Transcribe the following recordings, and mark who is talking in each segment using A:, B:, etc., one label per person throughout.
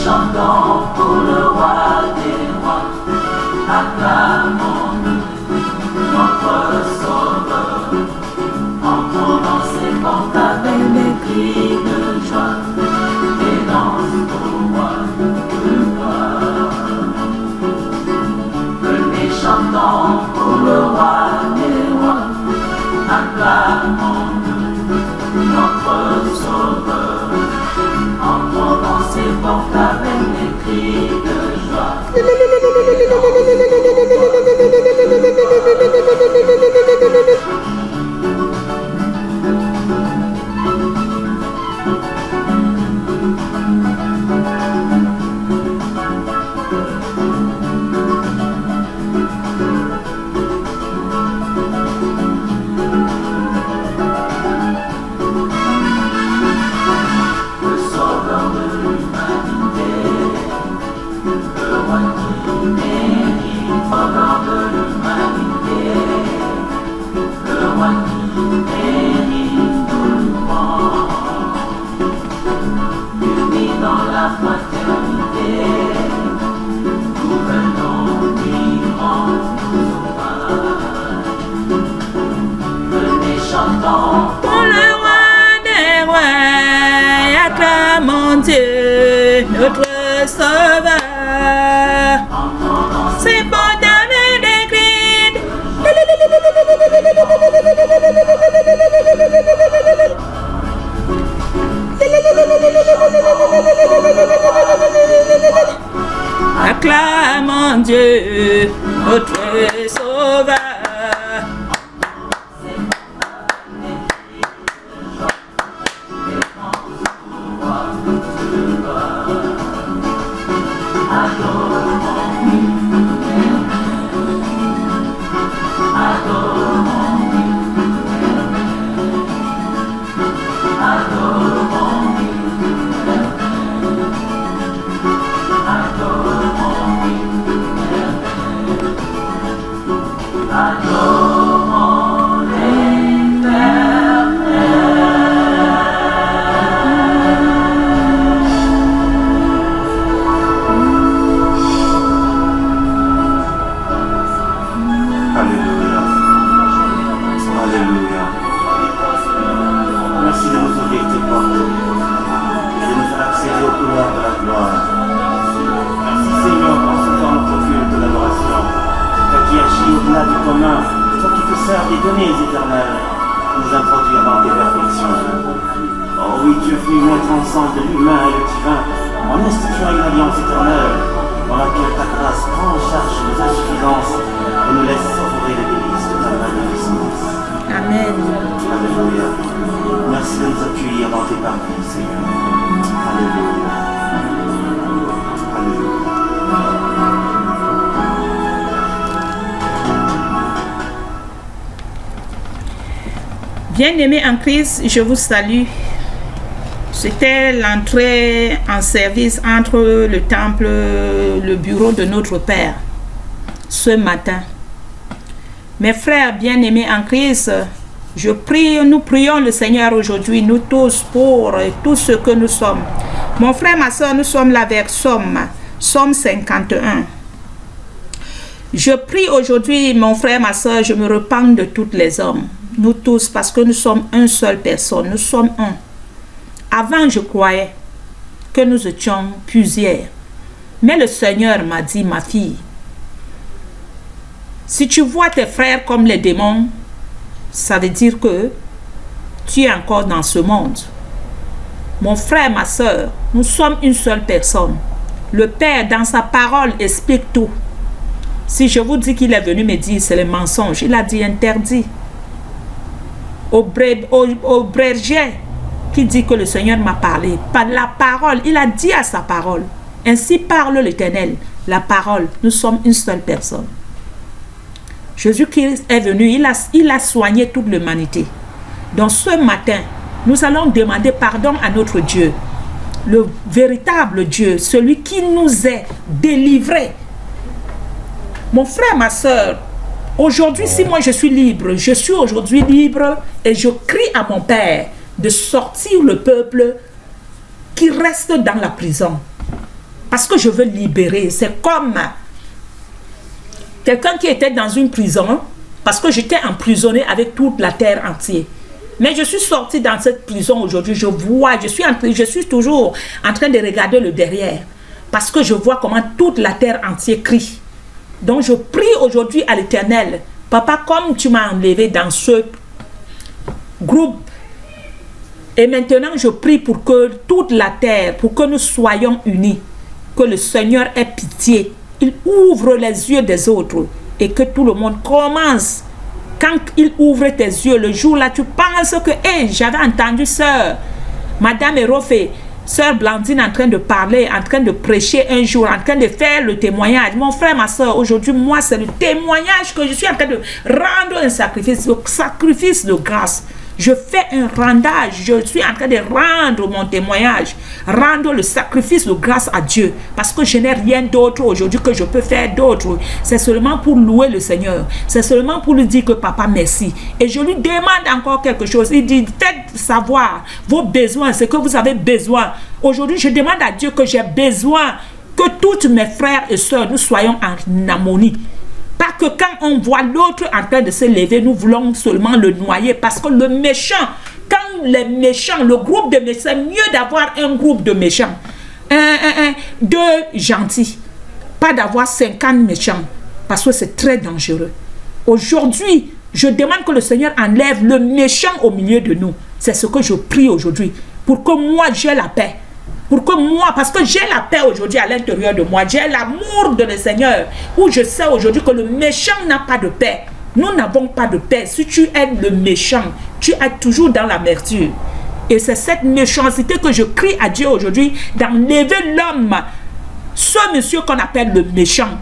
A: Chantons pour le roi des rois, acclamons-nous notre sauveur, entrons dans ses portes avec des cris de joie, et dansons au roi de gloire. Venez chantons pour le roi des rois, acclamons-nous notre sauveur, entrons dans ses portes avec des cris de joie.
B: Dieu, notre sauveur, c'est bon avec des cris. Acclamons Dieu, notre sauveur. Bien-aimés en Christ, je vous salue. C'était l'entrée en service entre le temple, le bureau de notre Père, ce matin. Mes frères bien-aimés en Christ, nous prions le Seigneur aujourd'hui, nous tous, pour tout ce que nous sommes. Mon frère, ma soeur, nous sommes là vers Somme 51. Je prie aujourd'hui, mon frère, ma soeur, je me repens de tous les hommes. Nous tous, parce que nous sommes une seule personne, nous sommes un. Avant, je croyais que nous étions plusieurs. Mais le Seigneur m'a dit, ma fille, si tu vois tes frères comme les démons, ça veut dire que tu es encore dans ce monde. Mon frère, ma soeur, nous sommes une seule personne. Le Père, dans sa parole, explique tout. Si je vous dis qu'il est venu me dire, c'est le mensonge. Il a dit interdit. Au berger qui dit que le Seigneur m'a parlé, par la parole, il a dit à sa parole. Ainsi parle l'Éternel, la parole. Nous sommes une seule personne. Jésus-Christ est venu, il a soigné toute l'humanité. Donc ce matin, nous allons demander pardon à notre Dieu, le véritable Dieu, celui qui nous est délivré. Mon frère, ma soeur, aujourd'hui, si moi je suis libre, je suis aujourd'hui libre et je crie à mon Père de sortir le peuple qui reste dans la prison. Parce que je veux libérer. C'est comme quelqu'un qui était dans une prison, parce que j'étais emprisonné avec toute la terre entière. Mais je suis sorti dans cette prison aujourd'hui, je vois, je suis toujours en train de regarder le derrière, parce que je vois comment toute la terre entière crie. Donc je prie aujourd'hui à l'Éternel, Papa, comme tu m'as enlevé dans ce groupe, et maintenant je prie pour que toute la terre, pour que nous soyons unis, que le Seigneur ait pitié, il ouvre les yeux des autres et que tout le monde commence. Quand il ouvre tes yeux, le jour-là, tu penses que, hey, j'avais entendu sœur, Madame Erofé, sœur Blandine en train de parler, en train de prêcher un jour, en train de faire le témoignage. Mon frère, ma soeur, aujourd'hui, moi, c'est le témoignage que je suis en train de rendre un sacrifice, le sacrifice de grâce. Je fais un rendage, je suis en train de rendre mon témoignage, rendre le sacrifice de grâce à Dieu. Parce que je n'ai rien d'autre aujourd'hui que je peux faire d'autre. C'est seulement pour louer le Seigneur. C'est seulement pour lui dire que papa, merci. Et je lui demande encore quelque chose. Il dit, faites savoir vos besoins, ce que vous avez besoin. Aujourd'hui, je demande à Dieu que j'ai besoin que tous mes frères et sœurs, nous soyons en harmonie. Pas que quand on voit l'autre en train de se lever, nous voulons seulement le noyer. Parce que le méchant, quand les méchants, le groupe de méchants, c'est mieux d'avoir un groupe de méchants. Deux gentils. Pas d'avoir 50 méchants. Parce que c'est très dangereux. Aujourd'hui, je demande que le Seigneur enlève le méchant au milieu de nous. C'est ce que je prie aujourd'hui. Pour que moi, j'ai la paix. Pour que moi, parce que j'ai la paix aujourd'hui à l'intérieur de moi, j'ai l'amour de le Seigneur, où je sais aujourd'hui que le méchant n'a pas de paix. Nous n'avons pas de paix. Si tu es le méchant, tu es toujours dans l'amertume. Et c'est cette méchanceté que je crie à Dieu aujourd'hui, d'enlever l'homme, ce monsieur qu'on appelle le méchant.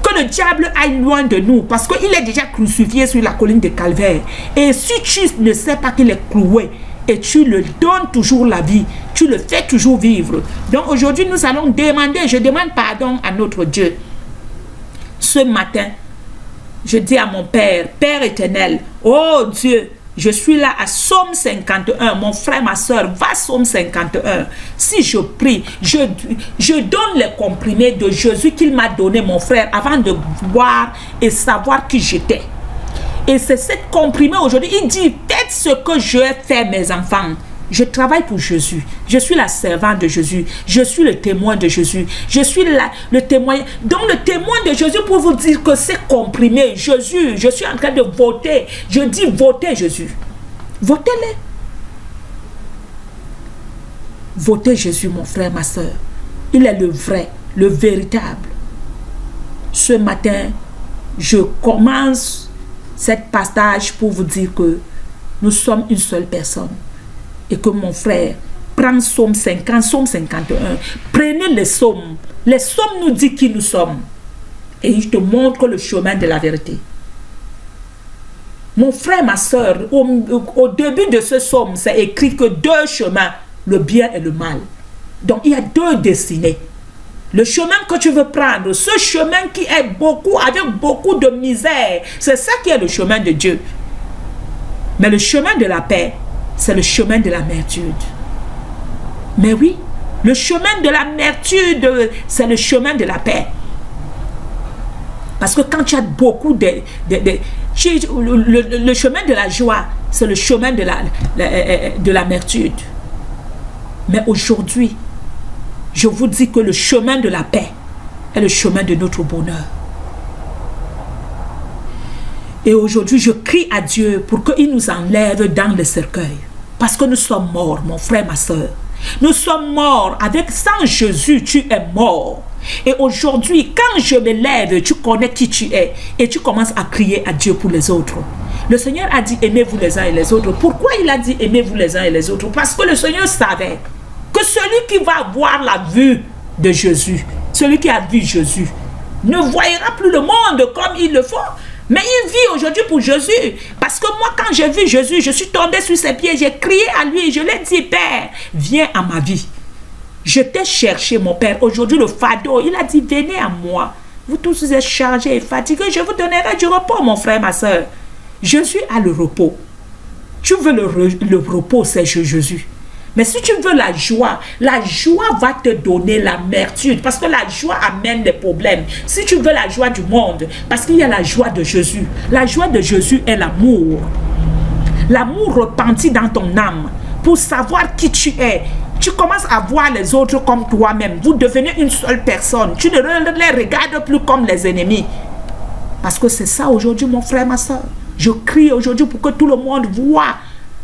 B: Que le diable aille loin de nous, parce qu'il est déjà crucifié sur la colline de Calvaire. Et si tu ne sais pas qu'il est cloué, et tu le donnes toujours la vie, tu le fais toujours vivre. Donc aujourd'hui, nous allons demander, je demande pardon à notre Dieu. Ce matin, je dis à mon Père, Père éternel, oh Dieu, je suis là à Psaume 51, mon frère, ma soeur, va Psaume 51. Si je prie, je donne les comprimés de Jésus qu'il m'a donné, mon frère, avant de voir et savoir qui j'étais. Et c'est cette comprimé aujourd'hui, il dit, faites ce que je ai fait, mes enfants. Je travaille pour Jésus. Je suis la servante de Jésus. Je suis le témoin de Jésus. Je suis le témoin. Donc le témoin de Jésus pour vous dire que c'est comprimé. Jésus, je suis en train de voter. Je dis votez Jésus. Votez-le. Votez Jésus, mon frère, ma soeur. Il est le vrai, le véritable. Ce matin, je commence cette passage pour vous dire que nous sommes une seule personne et que mon frère prend Psaume 50, Psaume 51, prenez les psaumes nous disent qui nous sommes et il te montre le chemin de la vérité. Mon frère, ma soeur, au début de ce psaume, c'est écrit que deux chemins, le bien et le mal. Donc il y a deux destinées. Le chemin que tu veux prendre, ce chemin qui est avec beaucoup de misère, c'est ça qui est le chemin de Dieu. Mais le chemin de la paix, c'est le chemin de l'amertume. Mais oui, le chemin de l'amertume, c'est le chemin de la paix. Parce que quand tu as beaucoup le chemin de la joie, c'est le chemin de l'amertume. Mais aujourd'hui, je vous dis que le chemin de la paix est le chemin de notre bonheur. Et aujourd'hui, je crie à Dieu pour qu'il nous enlève dans le cercueil. Parce que nous sommes morts, mon frère, ma soeur. Nous sommes morts. Sans Jésus, tu es mort. Et aujourd'hui, quand je me lève, tu connais qui tu es et tu commences à crier à Dieu pour les autres. Le Seigneur a dit aimez-vous les uns et les autres. Pourquoi il a dit aimez-vous les uns et les autres? Parce que le Seigneur savait que celui qui va avoir la vue de Jésus, celui qui a vu Jésus, ne voyera plus le monde comme il le faut. Mais il vit aujourd'hui pour Jésus. Parce que moi, quand j'ai vu Jésus, je suis tombé sur ses pieds, j'ai crié à lui, je lui ai dit, Père, viens à ma vie. Je t'ai cherché, mon Père. Aujourd'hui, le fardeau, il a dit, venez à moi. Vous tous vous êtes chargés et fatigués, je vous donnerai du repos, mon frère, ma soeur. Jésus a le repos. Tu veux le repos, c'est Jésus. Mais si tu veux la joie va te donner l'amertume. Parce que la joie amène des problèmes. Si tu veux la joie du monde, parce qu'il y a la joie de Jésus. La joie de Jésus est l'amour. L'amour repenti dans ton âme. Pour savoir qui tu es. Tu commences à voir les autres comme toi-même. Vous devenez une seule personne. Tu ne les regardes plus comme les ennemis. Parce que c'est ça aujourd'hui, mon frère, ma soeur. Je crie aujourd'hui pour que tout le monde voit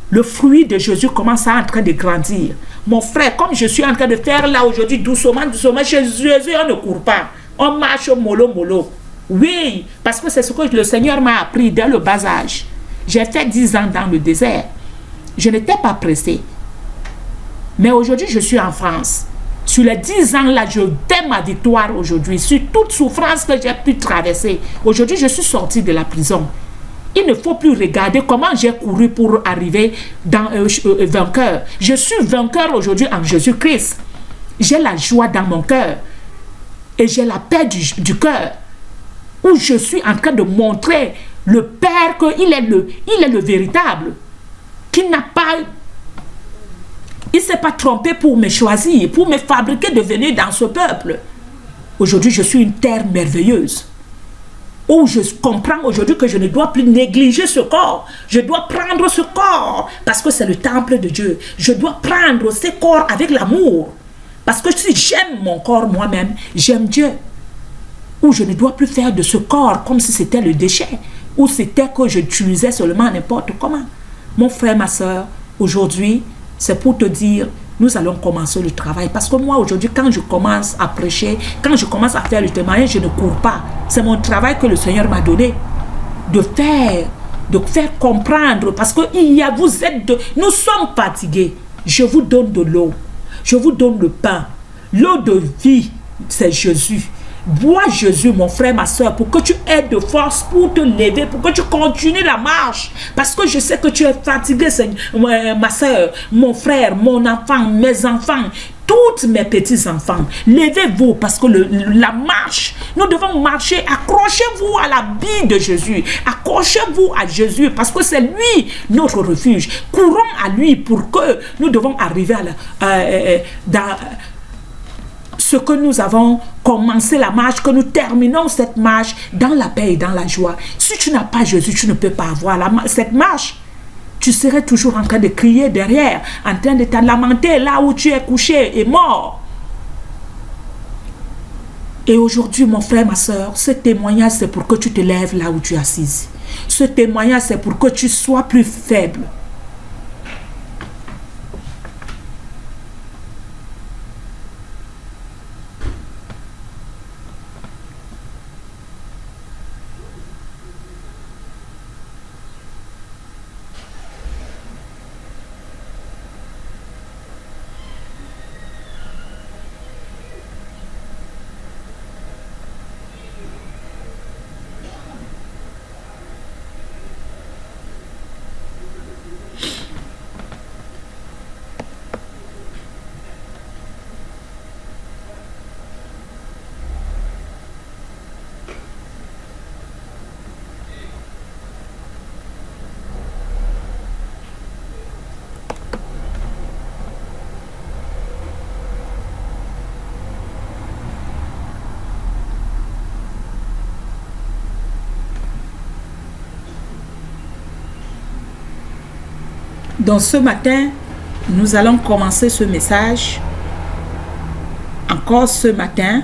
B: le fruit de Jésus commence à en train de grandir. Mon frère, comme je suis en train de faire là aujourd'hui, doucement, doucement, chez Jésus, on ne court pas. On marche mollo, mollo. Oui, parce que c'est ce que le Seigneur m'a appris dès le bas âge. J'ai fait 10 ans dans le désert. Je n'étais pas pressé. Mais aujourd'hui, je suis en France. Sur les 10 ans là, je donne ma victoire aujourd'hui. Sur toute souffrance que j'ai pu traverser. Aujourd'hui, je suis sorti de la prison. Il ne faut plus regarder comment j'ai couru pour arriver dans vainqueur. Je suis vainqueur aujourd'hui en Jésus-Christ. J'ai la joie dans mon cœur. Et j'ai la paix du cœur. Où je suis en train de montrer le Père qu'il est le véritable. Qu'il n'a pas... Il ne s'est pas trompé pour me choisir, pour me fabriquer de venir dans ce peuple. Aujourd'hui, je suis une terre merveilleuse. Où je comprends aujourd'hui que je ne dois plus négliger ce corps. Je dois prendre ce corps parce que c'est le temple de Dieu. Je dois prendre ce corps avec l'amour. Parce que si j'aime mon corps moi-même, j'aime Dieu. Où je ne dois plus faire de ce corps comme si c'était le déchet. Ou c'était que je l'utilisais seulement n'importe comment. Mon frère, ma soeur, aujourd'hui, c'est pour te dire, nous allons commencer le travail. Parce que moi, aujourd'hui, quand je commence à prêcher, quand je commence à faire le témoignage, je ne cours pas. C'est mon travail que le Seigneur m'a donné. De faire comprendre. Parce que nous sommes fatigués. Je vous donne de l'eau. Je vous donne le pain. L'eau de vie, c'est Jésus. Bois Jésus, mon frère, ma soeur, pour que tu aies de force pour te lever, pour que tu continues la marche. Parce que je sais que tu es fatigué, ma soeur, mon frère, mon enfant, mes enfants, tous mes petits-enfants. Levez-vous parce que la marche, nous devons marcher. Accrochez-vous à la vie de Jésus. Accrochez-vous à Jésus parce que c'est lui notre refuge. Courons à lui pour que nous devons arriver dans ce que nous avons commencé la marche, que nous terminons cette marche dans la paix et dans la joie. Si tu n'as pas Jésus, tu ne peux pas avoir cette marche. Tu serais toujours en train de crier derrière, en train de te lamenter là où tu es couché et mort. Et aujourd'hui, mon frère, ma soeur, ce témoignage, c'est pour que tu te lèves là où tu es assise. Ce témoignage, c'est pour que tu sois plus faible. Donc ce matin, nous allons commencer ce message. Encore ce matin,